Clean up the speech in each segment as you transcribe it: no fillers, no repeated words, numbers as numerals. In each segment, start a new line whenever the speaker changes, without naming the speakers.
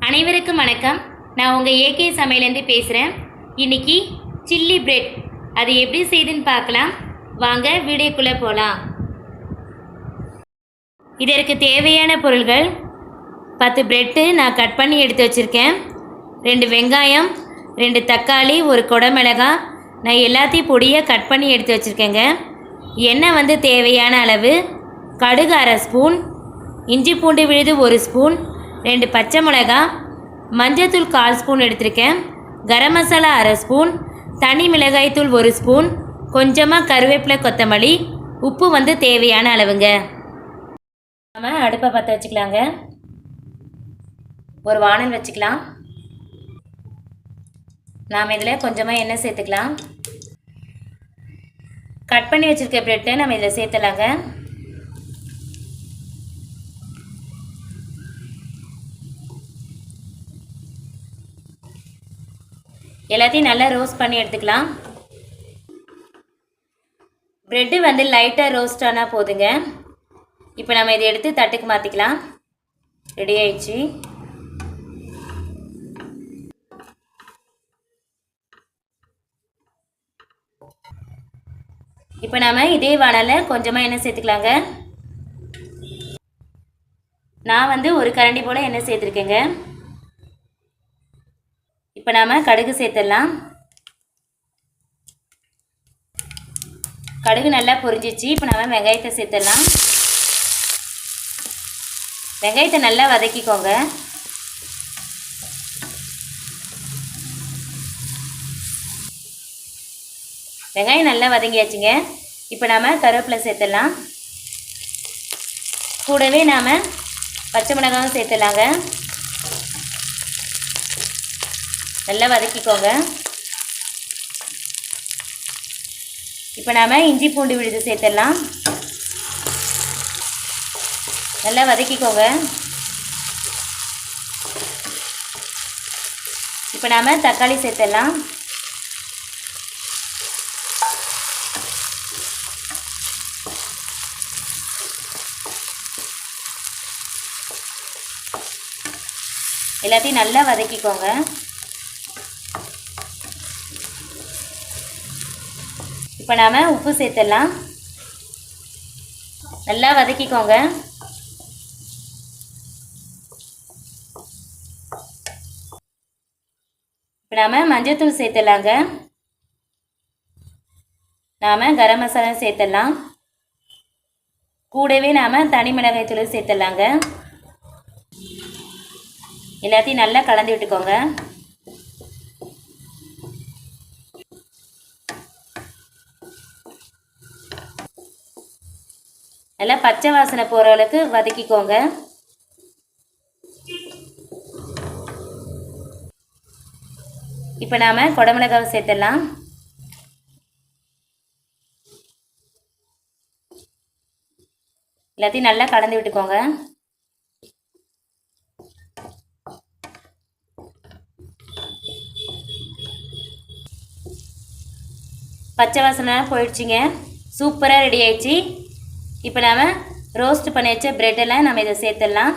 அனைவருக்கும் வணக்கம். நான் உங்கள் ஏகே சமையலேருந்து பேசுகிறேன். இன்றைக்கி சில்லி பிரெட் அது எப்படி செய்யுதுன்னு பார்க்கலாம். வாங்க வீடியோக்குள்ளே போகலாம். இதற்கு தேவையான பொருள்கள் 10 பிரெட்டு நான் கட் பண்ணி எடுத்து வச்சுருக்கேன், 2 வெங்காயம், 2 தக்காளி, 1 குடமிளகாய் நான் எல்லாத்தையும் பொடியாக கட் பண்ணி எடுத்து வச்சுருக்கேங்க. எண்ணெய் தேவையான அளவு, கடுகு 1/2 ஸ்பூன், இஞ்சி பூண்டு விழுது 1 ஸ்பூன், 2 பச்சை மிளகாய், மஞ்சத்தூள் 1/4 ஸ்பூன் எடுத்திருக்கேன், கரம் மசாலா 1/2 ஸ்பூன், தனி மிளகாய்த்தூள் 1 ஸ்பூன், கொஞ்சமாக கருவேப்பிலை, கொத்தமல்லி, உப்பு தேவையான அளவுங்க. நம்ம அடுப்பை பற்ற வச்சுக்கலாங்க. ஒரு வானல் வச்சுக்கலாம். நாம் இதில் கொஞ்சமாக எண்ணெய் சேர்த்துக்கலாம். கட் பண்ணி வச்சுருக்க பிரெட்டை நம்ம இதில் சேர்த்துலாங்க. எல்லாத்தையும் நல்லா ரோஸ்ட் பண்ணி எடுத்துக்கலாம். ப்ரெட்டு லைட்டாக ரோஸ்ட் ஆனால் போதுங்க. இப்போ நம்ம இதை எடுத்து தட்டுக்கு மாற்றிக்கலாம். ரெடி ஆயிடுச்சு. இப்போ நம்ம இதே வானலில் கொஞ்சமாக எண்ணெய் சேர்த்துக்கலாங்க. நான் 1 கரண்டி போல் எண்ணெய் சேர்த்துருக்கேங்க. இப்போ நாம் கடுகு சேர்த்துடலாம். கடுகு நல்லா பொரிஞ்சிச்சு. இப்போ நாம் வெங்காயத்தை சேர்த்துடலாம். வெங்காயத்தை நல்லா வதக்கிக்கோங்க. வெங்காயம் நல்லா வதங்கியாச்சுங்க. இப்போ நாம் கருவேப்பிலை சேர்த்துடலாம். கூடவே நாம் பச்சை மிளகாயும் சேர்த்துடலாங்க. நல்லா வதக்கிக்கோங்க. இப்போ நாம் இஞ்சி பூண்டு விழுது சேர்த்துடலாம். நல்லா வதக்கிக்கோங்க. இப்போ நாம் தக்காளி சேர்த்துடலாம். எல்லாத்தையும் நல்லா வதக்கிக்கோங்க. இப்போ நாம் உப்பு சேர்த்துடலாம். நல்லா வதக்கிக்கோங்க. இப்போ நாம் மஞ்சத்தூள் சேர்த்துடலாங்க. நாம் கரம் மசாலா சேர்த்துடலாம். கூடவே நாம் தனி மிளகாய் தூள் சேர்த்துடலாங்க. எல்லாத்தையும் நல்லா கலந்து விட்டுக்கோங்க. நல்லா பச்சை வாசனை போகிற அளவுக்கு வதக்கிக்கோங்க. இப்போ நாம் குடமிளகாவை சேர்த்துடலாம். எல்லாத்தையும் நல்லா கலந்து விட்டுக்கோங்க. பச்சை வாசனை போயிடுச்சுங்க. சூப்பராக ரெடி ஆயிடுச்சு. இப்போ நாம் ரோஸ்ட் பண்ணி வச்ச ப்ரெட்டெல்லாம் நம்ம இதை சேர்த்துடலாம்.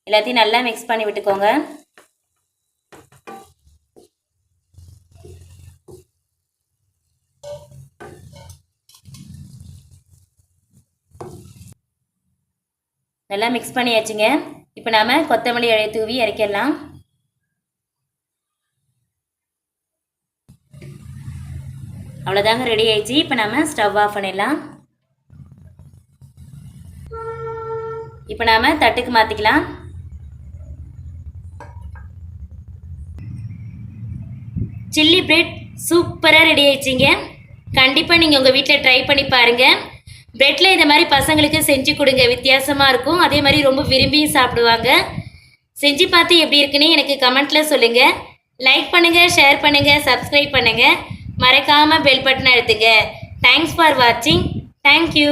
எல்லாத்தையும் நல்லா மிக்ஸ் பண்ணி விட்டுக்கோங்க. நல்லா மிக்ஸ் பண்ணியாச்சுங்க. இப்போ நாம் கொத்தமல்லி இலையை தூவி இறக்கிடலாம். அவ்வளோதாங்க, ரெடி ஆயிடுச்சு. இப்போ நம்ம ஸ்டவ் ஆஃப் பண்ணிடலாம். இப்போ நாம் தட்டுக்கு மாற்றிக்கலாம். சில்லி பிரெட் சூப்பராக ரெடி ஆயிடுச்சிங்க. கண்டிப்பாக நீங்கள் உங்கள் வீட்டில் ட்ரை பண்ணி பாருங்கள். பிரெட்டில் இந்த மாதிரி பசங்களுக்கு செஞ்சு கொடுங்க, வித்தியாசமாக இருக்கும். அதே மாதிரி ரொம்ப விரும்பியும் சாப்பிடுவாங்க. செஞ்சு பார்த்து எப்படி இருக்குன்னு எனக்கு கமெண்ட்டில் சொல்லுங்கள். லைக் பண்ணுங்கள், ஷேர் பண்ணுங்கள், சப்ஸ்கிரைப் பண்ணுங்கள். மறக்காமல் பெல் பட்டனை அழுத்துங்க. தேங்க்ஸ் ஃபார் வாட்சிங். தேங்க்யூ.